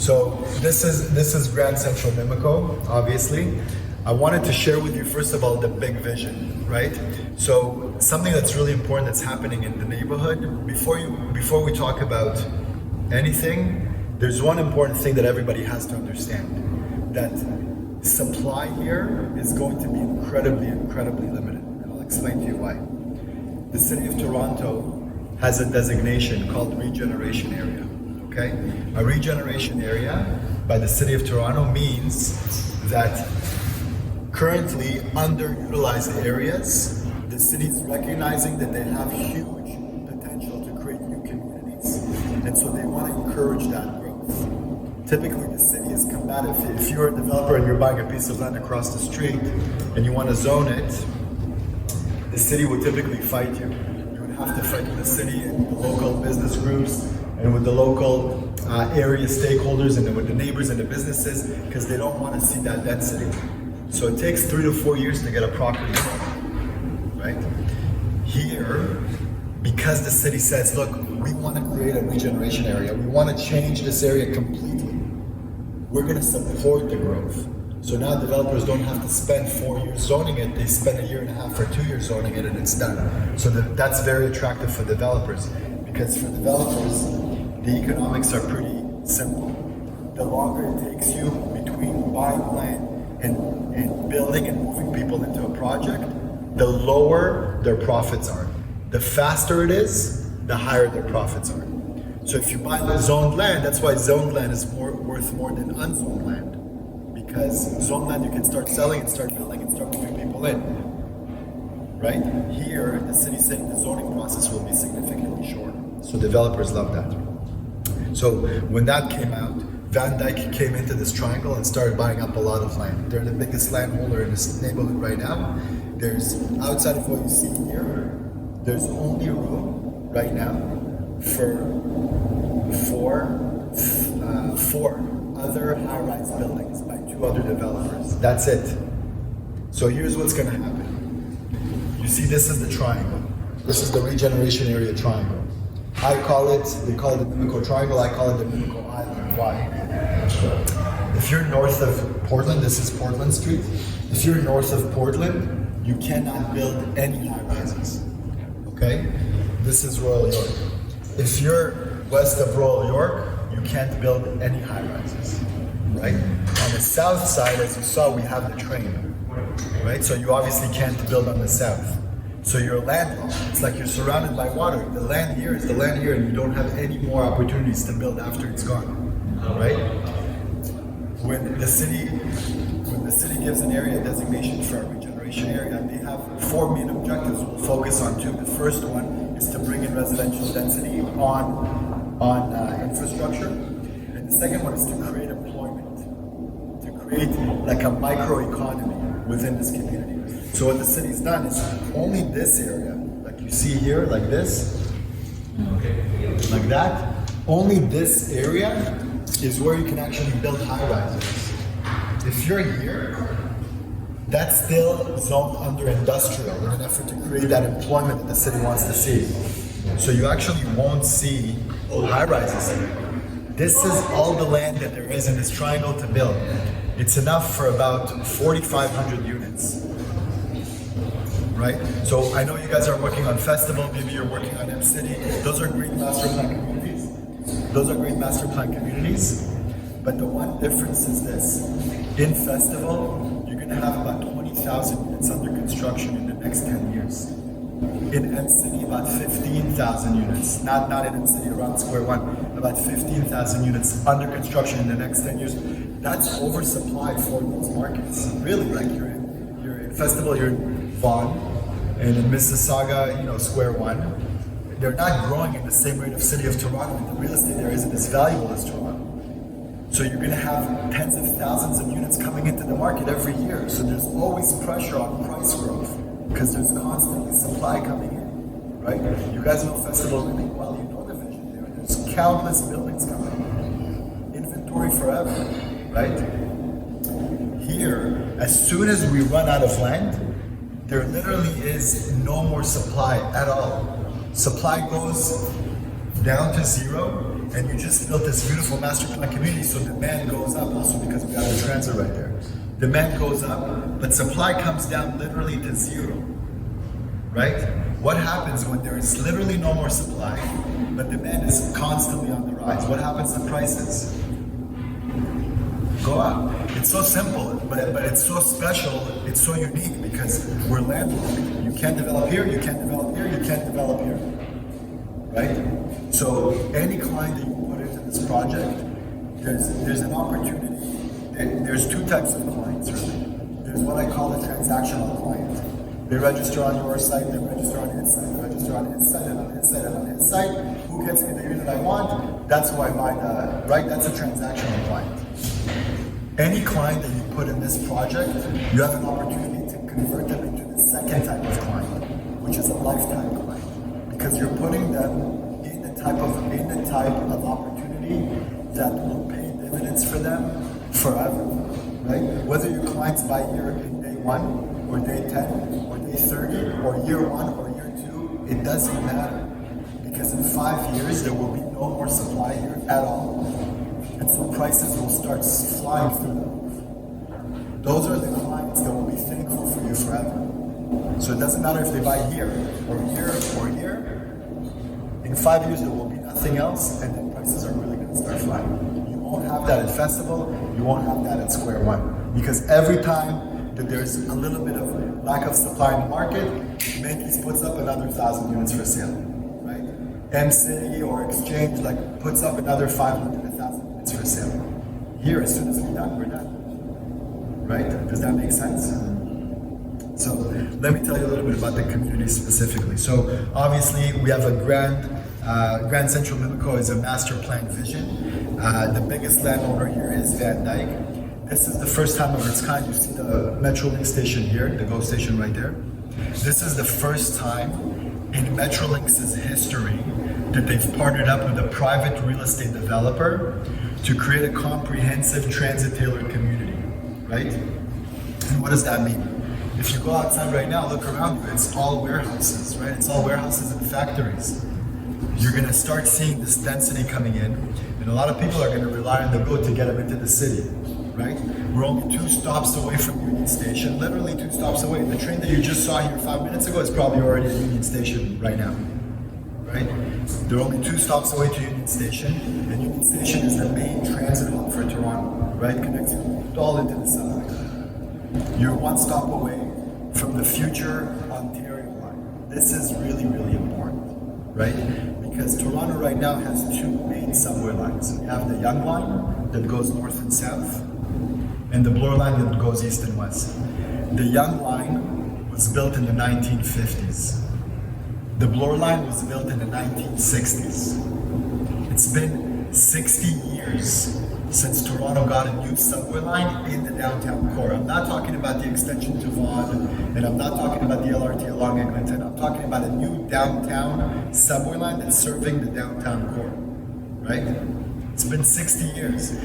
So this is Grand Central Mimico, obviously. I wanted to share with you, first of all, the big vision, right? So something that's really important that's happening in the neighborhood, before we talk about anything, there's one important thing that everybody has to understand, that supply here is going to be incredibly limited, and I'll explain to you why. The city of Toronto has a designation called Regeneration Area, okay? A regeneration area by the city of Toronto means that currently underutilized areas, the city is recognizing that they have huge potential to create new communities, and so they want to encourage that growth. Typically, the city is combative. If you're a developer and you're buying a piece of land across the street and you want to zone it, the city would typically fight you. You would have to fight with the city and the local business groups and with the local area stakeholders and then with the neighbors and the businesses, because they don't want to see that density. So it takes 3 to 4 years to get a property zoned, right? Here, because the city says, look, we want to create a regeneration area, we want to change this area completely, we're going to support the growth. So now developers don't have to spend 4 years zoning it, they spend 1.5 years or 2 years zoning it and it's done. So that's very attractive for developers, because for developers, the economics are pretty simple. The longer it takes you between buying land and building and moving people into a project, the lower their profits are. The faster it is, the higher their profits are. So if you buy zoned land, that's why zoned land is worth more than unzoned land. Because zoned land you can start selling and start building and start moving people in. Right? Here, the city's saying the zoning process will be significantly shorter. So developers love that. So when that came out, Van Dyke came into this triangle and started buying up a lot of land. They're the biggest landholder in this neighborhood right now. There's, outside of what you see here, there's only room right now for four other high-rise buildings by 2 other developers. That's it. So here's what's going to happen. You see, this is the triangle. This is the regeneration area triangle. They call it the Mimico Triangle, I call it the Mimico Island. Why? If you're north of Portland, this is Portland Street. If you're north of Portland, you cannot build any high-rises. Okay? This is Royal York. If you're west of Royal York, you can't build any high-rises. Right? On the south side, as you saw, we have the train. Right? So you obviously can't build on the south. So you're landlocked. It's like you're surrounded by water. The land here is the land here, and you don't have any more opportunities to build after it's gone. Right? When the city gives an area designation for a regeneration area, they have 4 main objectives. We'll focus on 2. The first one is to bring in residential density on infrastructure, and the second one is to create employment, to create like a microeconomy within this community. So what the city's done is only this area, like you see here, like this, like that, only this area is where you can actually build high-rises. If you're here, that's still zoned under industrial in an effort to create that employment that the city wants to see. So you actually won't see high-rises here. This is all the land that there is in this triangle to build. It's enough for about 4,500 units. Right? So I know you guys are working on Festival, maybe you're working on M-City. Those are great master plan communities. But the one difference is this. In Festival, you're going to have about 20,000 units under construction in the next 10 years. In M-City, about 15,000 units. Not in M-City, around Square One. About 15,000 units under construction in the next 10 years. That's oversupply for those markets. Really, like you're in Festival, you're in Vaughan, and in Mississauga, Square One, they're not growing at the same rate of City of Toronto, and the real estate there isn't as valuable as Toronto. So you're going to have tens of thousands of units coming into the market every year. So there's always pressure on price growth because there's constantly supply coming in, right? You guys know Festival really well. You know the vision there. There's countless buildings coming. Inventory forever, right? Here, as soon as we run out of land, there literally is no more supply at all. Supply goes down to zero, and you just built this beautiful master plan community, so demand goes up also because we have the transit right there. Demand goes up, but supply comes down literally to zero, right? What happens when there is literally no more supply, but demand is constantly on the rise? What happens to prices? Go up. It's so simple, but it's so special, it's so unique because we're landlocked. You can't develop here, you can't develop here, you can't develop here, right? So any client that you put into this project, there's an opportunity. There's two types of clients, really. There's what I call a transactional client. They register on your site, they register on his site, they register on his site, and on his site, and on his site. Who gets me the unit I want? That's who I buy the, right? That's a transactional client. Any client that you put in this project, you have an opportunity to convert them into the second type of client, which is a lifetime client. Because you're putting them in the type of opportunity that will pay dividends for them forever, right? Whether your clients buy here in day 1 or day 10 or day 30 or year 1 or year 2, it doesn't matter, because in 5 years there will be no more supply here at all, and so prices will start flying through the roof. Those are the clients that will be thankful for you forever. So it doesn't matter if they buy here or here or here. In 5 years there will be nothing else, and then prices are really going to start flying. You won't have that at Festival, you won't have that at Square One. Because every time that there's a little bit of lack of supply in the market, Macy's puts up another 1,000 units for sale, right? M-City or Exchange puts up another 500, 1,000 units for sale. Here, as soon as we're done, right? Does that make sense? So let me tell you a little bit about the community specifically. So obviously we have a Grand Central Mimico is a master plan vision. The biggest landowner here is Van Dyke. This is the first time of its kind. You see the Metrolink station here, the GO station right there. This is the first time in Metrolink's history that they've partnered up with a private real estate developer to create a comprehensive transit-tailored community, right? And what does that mean? If you go outside right now, look around you, it's all warehouses, right? It's all warehouses and factories. You're gonna start seeing this density coming in, and a lot of people are gonna rely on the GO to get them into the city, right? We're only 2 stops away from Union Station, literally 2 stops away. The train that you just saw here 5 minutes ago is probably already at Union Station right now, right? They're only 2 stops away to Union Station, and Union Station is the main transit hub for Toronto, right? Connects you all into the subway. You're 1 stop away from the future Ontario line. This is really, really important, right? Because Toronto right now has 2 main subway lines. You have the Yonge line that goes north and south, and the Bloor line that goes east and west. The Yonge line was built in the 1950s. The Bloor line was built in the 1960s. It's been 60 years since Toronto got a new subway line in the downtown core. I'm not talking about the extension to Vaughan, and I'm not talking about the LRT along Eglinton. I'm talking about a new downtown subway line that's serving the downtown core, right? It's been 60 years.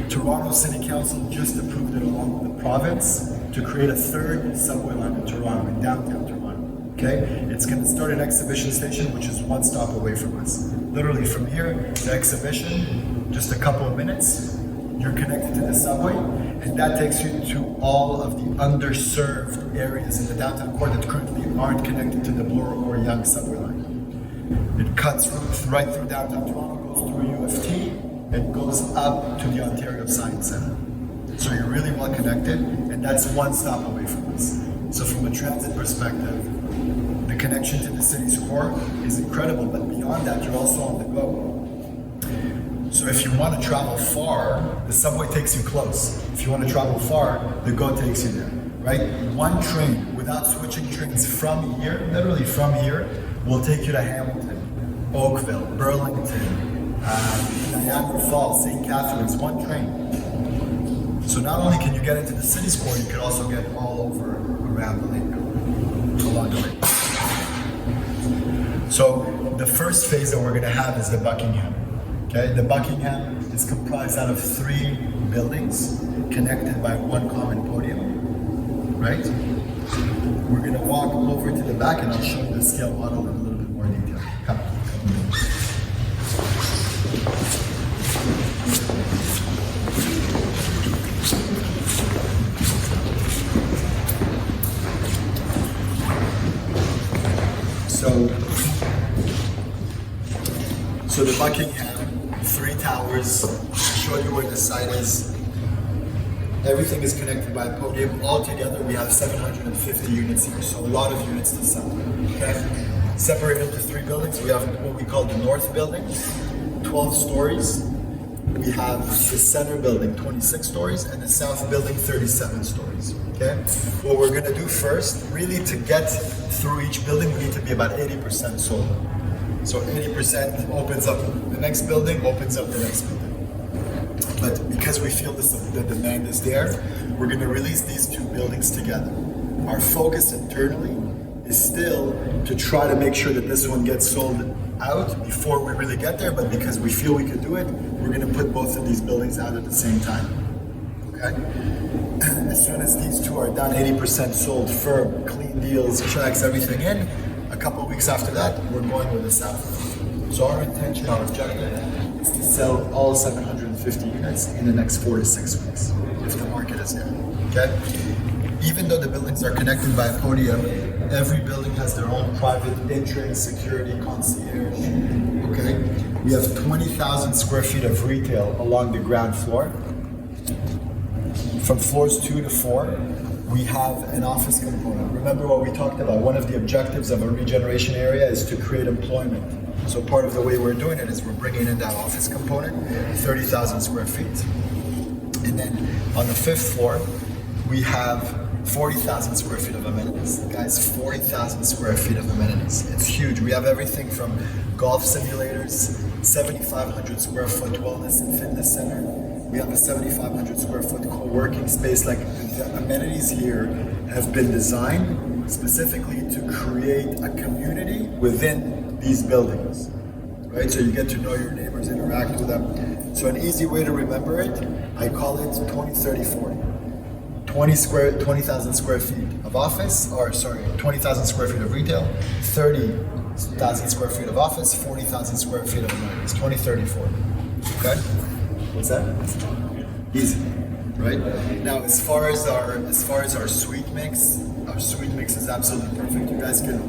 Toronto City Council just approved it along with the province to create a 3rd subway line in Toronto, in downtown Toronto, okay? It's gonna start at Exhibition Station, which is 1 stop away from us. Literally from here to Exhibition, just a couple of minutes, you're connected to the subway, and that takes you to all of the underserved areas in the downtown core that currently aren't connected to the Bloor or Yonge subway line. It cuts right through downtown Toronto, goes through UFT, and goes up to the Ontario Science Centre. So you're really well connected, and that's 1 stop away from us. So from a transit perspective, the connection to the city's core is incredible, but beyond that, you're also on the go. So if you want to travel far, the subway takes you close. If you want to travel far, the GO takes you there, right? 1 train, without switching trains from here, literally from here, will take you to Hamilton, Oakville, Burlington, Niagara Falls, St. Catharines, 1 train. So not only can you get into the city's core, you can also get all over around the lake, along the lake. So the first phase that we're going to have is the Buckingham. Okay, the Buckingham is comprised out of 3 buildings connected by 1 common podium, right? We're going to walk over to the back and I'll show you the scale model in a little bit more detail. Come. So the Buckingham, 3 towers, show you where the site is. Everything is connected by a podium. Altogether, we have 750 units here, so a lot of units to sell. Okay? Separated into 3 buildings. We have what we call the North Building, 12 stories. We have the Center Building, 26 stories, and the South Building, 37 stories. Okay? What we're gonna do first, really to get through each building, we need to be about 80% sold. So 80% opens up the next building, opens up the next building. But because we feel the demand is there, we're going to release these 2 buildings together. Our focus internally is still to try to make sure that this one gets sold out before we really get there, but because we feel we can do it, we're going to put both of these buildings out at the same time. Okay? As soon as these 2 are done, 80% sold, firm, clean deals, checks, everything in, a couple of weeks after that, we're going with the South. So our intention, our objective is to sell all 750 units in the next 4 to 6 weeks, if the market is there. Okay? Even though the buildings are connected by a podium, every building has their own private entrance, security, concierge. Okay? We have 20,000 square feet of retail along the ground floor. From floors 2 to 4, we have an office component. Remember what we talked about. One of the objectives of a regeneration area is to create employment. So part of the way we're doing it is we're bringing in that office component, 30,000 square feet. And then on the 5th floor, we have 40,000 square feet of amenities. Guys, 40,000 square feet of amenities. It's huge. We have everything from golf simulators, 7,500 square foot wellness and fitness center. We have a 7,500 square foot co-working space. Like, the amenities here have been designed specifically to create a community within these buildings, right? So you get to know your neighbors, interact with them. So an easy way to remember it, I call it 20, 30, 40. 20,000 square feet of office, 20,000 square feet of retail, 30,000 square feet of office, 40,000 square feet of amenities, 20, 30, 40. Okay? What's that? Easy, right? Now, as far as our suite mix is absolutely perfect. You guys can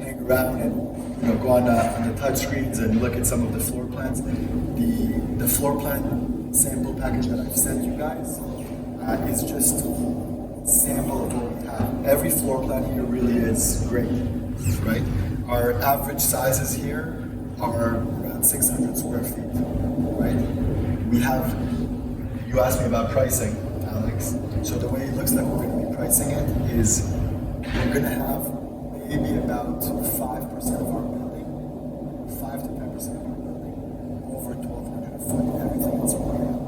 hang around and go on the touch screens and look at some of the floor plans. The floor plan sample package that I've sent you guys is just sample of what we have. Every floor plan here really is great, right? Our average sizes here are around 600 square feet, right? We have, you asked me about pricing, Alex. So the way it looks like we're going to be pricing it is we're going to have maybe about 5% of our building, 5 to 10% of our building, over 1,200 a foot, everything else will be out.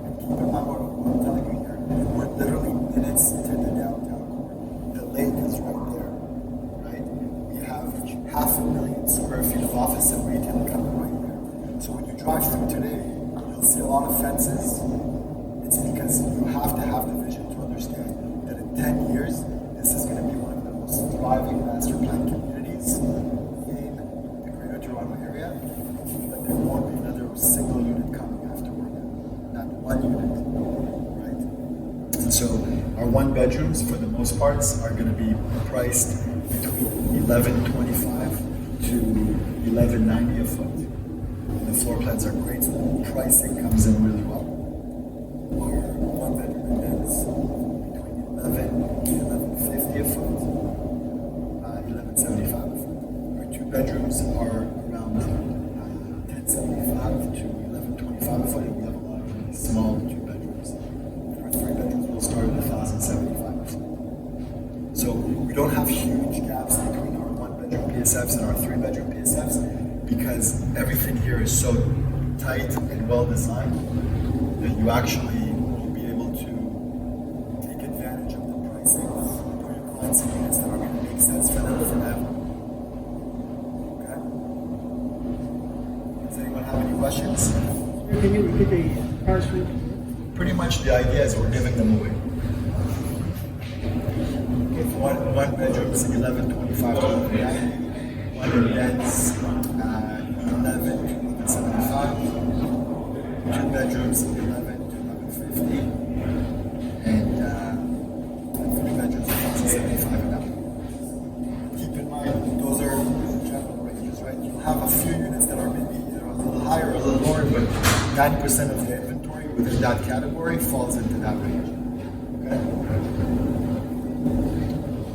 And keep in mind what I'm telling you here, we're literally minutes to the downtown core. The lake is right there, right? We have 500,000 square feet of office and retail coming right there. So when you drive through today, you'll see a lot of fences. It's because you have to have the vision to understand that in 10 years, this is going to be one of the most thriving master plan communities in the Greater Toronto area, but there won't be another single unit coming afterward. Not one unit, right? And so our 1 bedrooms, for the most parts, are going to be priced between $1,125 to $1,190 a foot. The floor plans are great, so the pricing comes in really well. Our 1 bedroom is between $1,100 to $1,150 a foot, $1,175 a foot. Our 2 bedrooms are around $1,075 to $1,125 a foot, and we have a lot of really small 2 bedrooms. And our 3 bedrooms will start at $1,075 a foot. So we don't have huge gaps between our 1 bedroom PSFs and our 3 bedroom PSFs, because everything here is so tight and well designed that you actually will be able to take advantage of the pricing for your clients and units that are going to make sense for them forever. Okay? Does anyone have any questions? Can you repeat the price range? Pretty much the idea is we're giving them away. One bedroom is $1,125 to $1,190. One in beds, $1,175. 2 bedrooms, 11 to 1150, and 3 bedrooms, 1,075 and up. Keep in mind, those are general ranges, right? You have a few units that are maybe a little higher, a little lower, but 90% of the inventory within that category falls into that range. Okay?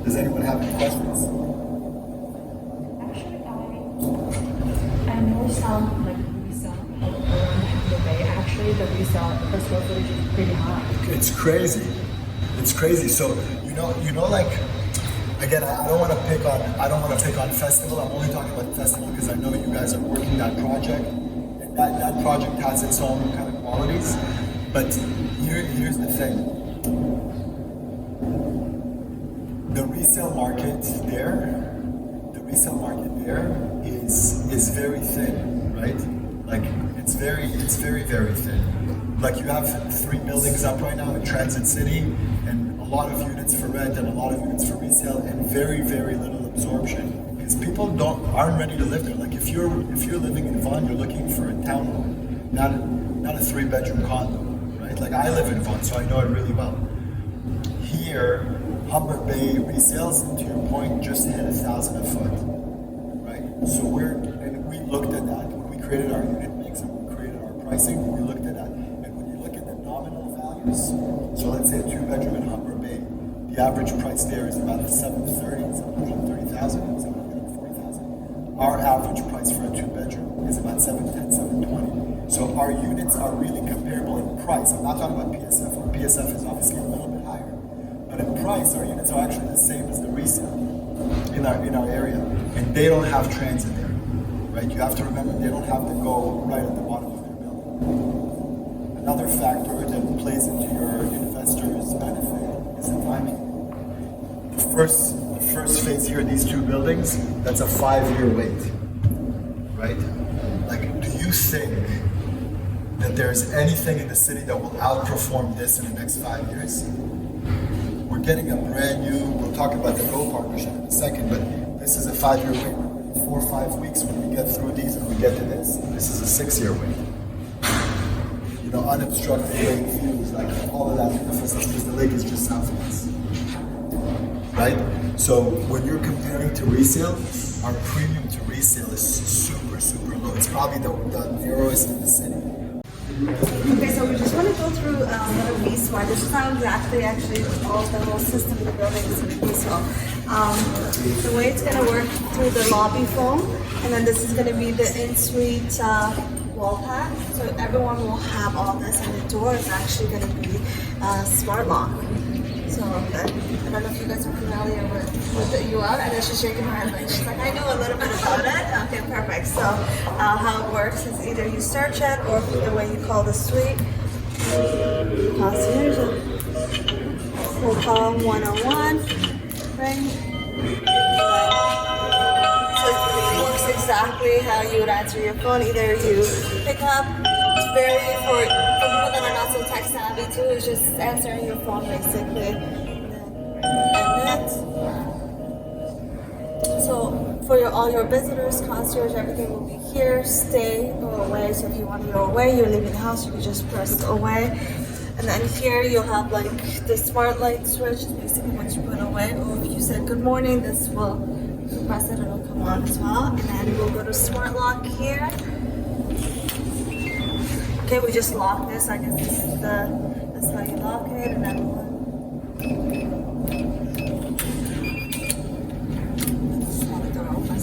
Does anyone have any questions? Actually, I know some like resale around the Bay. Actually, the resale per square footage is pretty high. It's crazy. It's crazy. So like again, I don't want to pick on festival. I'm only talking about festival because I know you guys are working that project, and that project has its own kind of qualities. But here's the thing. The resale market there is very thin, right? Like it's very thin. Like you have 3 buildings up right now in Transit City, and a lot of units for rent and a lot of units for resale, and very little absorption because people aren't ready to live there. Like if you're living in Vaughan, you're looking for a townhome, not a 3-bedroom condo, right? Like I live in Vaughan, so I know it really well. Here, Humber Bay resales, to your point, just hit 1,000 a foot, right? So we looked at that when we created our unit mix and we created our pricing. We looked at that, and when you look at the nominal values, so let's say a 2-bedroom in Humber Bay, the average price there is about 730,000, 740,000. Our average price for a 2-bedroom is about 710, 720. So our units are really comparable in price. I'm not talking about PSF. Our PSF is obviously a little bit higher. But in price, our units are actually the same as the resale in our area, and they don't have transit there, right? You have to remember they don't have to go right at the bottom of their building. Another factor that plays into your investor's benefit is the timing. The first phase here, these 2 buildings, that's a 5-year wait, right? Like, do you think that there's anything in the city that will outperform this in the next 5 years? We're getting a brand new, we'll talk about the Go partnership in a second, but this is a 5-year wait. 4 or 5 weeks when we get through these and we get to this is a 6-year wait. You know, unobstructed lake views, like all of that beautiful stuff, because the lake is just south of us. Right? So when you're comparing to resale, our premium to resale is super low. It's probably the narrowest in the city. Okay, so we just want to go through what a V-Smart. This is how exactly actually all the whole system in the building is going to be. So the way it's going to work through the lobby foam, and then this is going to be the in-suite wall pack. So everyone will have all this, and the door is actually going to be smart lock. So I don't know if you guys are familiar with the UL, and then she's shaking her head like she's like, I know a little bit about it. Okay, perfect. So how it works is either you search it or the way you call the suite. Concierge. We'll call 101. Right? So it works exactly how you would answer your phone. Either you pick up. It's very for people that are not so tech savvy too. It's just answering your phone basically. And then so for all your visitors, concierge, everything will be here. Stay or away. So if you want to go away, you're leaving the house, you can just press away. And then here you'll have like the smart light switch. Basically, once you put away, or if you said good morning, this will press it. It'll come on as well. And then we'll go to smart lock here. Okay, we just lock this. I guess this is that's how you lock it, and then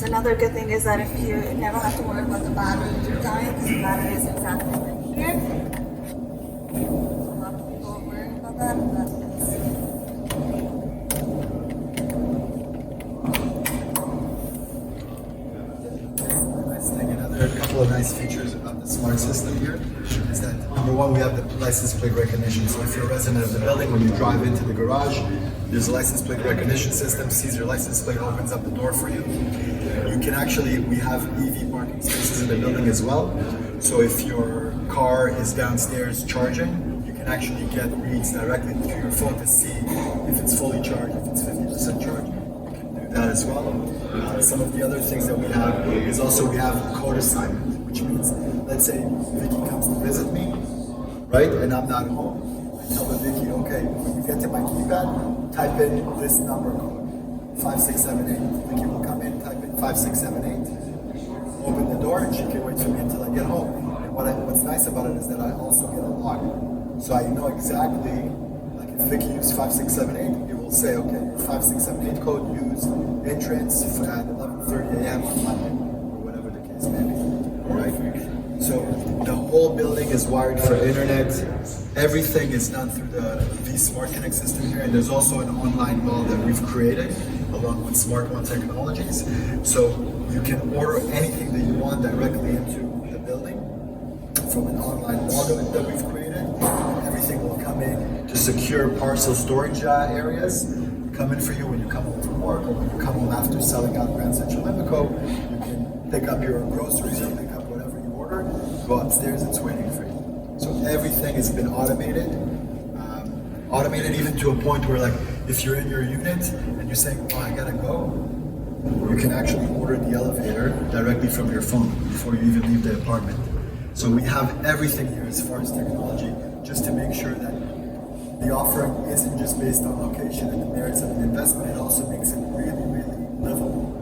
another good thing is that if you never have to worry about the battery dying, because the battery is exactly right here. A lot of people are worried about that, and that's Another couple of nice features about the smart system here is that number one, we have the license plate recognition. So if you're a resident of the building, when you drive into the garage, there's a license plate recognition system, sees your license plate, opens up the door for you. You can actually, we have EV parking spaces in the building as well. So if your car is downstairs charging, you can actually get reads directly to your phone to see if it's fully charged, if it's 50% charged. You can do that as well. Some of the other things that we have is also we have code assignment, which means let's say Vicky comes to visit me, right? And I'm not home. I tell the Vicky, okay, when you get to my keypad, type in this number code, 5678. Vicky will come in, type in 5678, open the door, and she can wait for me until I get home. And what's nice about it is that I also get a log. So I know exactly, like if Vicky used 5678, it will say, okay, your 5678 code used entrance at 11:30 a.m. on Monday, or whatever the case may be. Right? So the whole building is wired for internet. Everything is done through the Smart Connect system here, and there's also an online wall that we've created along with Smart One Technologies. So you can order anything that you want directly into the building from an online wall that we've created. Everything will come in to secure parcel storage areas. Come in for you when you come home from work, or when you come home after selling out Grand Central Mimico. You can pick up your groceries or pick up whatever you order, go upstairs, it's waiting for you. So everything has been automated. Automated even to a point where, like, if you're in your unit and you're saying, oh, I gotta go, you can actually order the elevator directly from your phone before you even leave the apartment. So we have everything here as far as technology, just to make sure that the offering isn't just based on location and the merits of the investment, it also makes it really, really livable.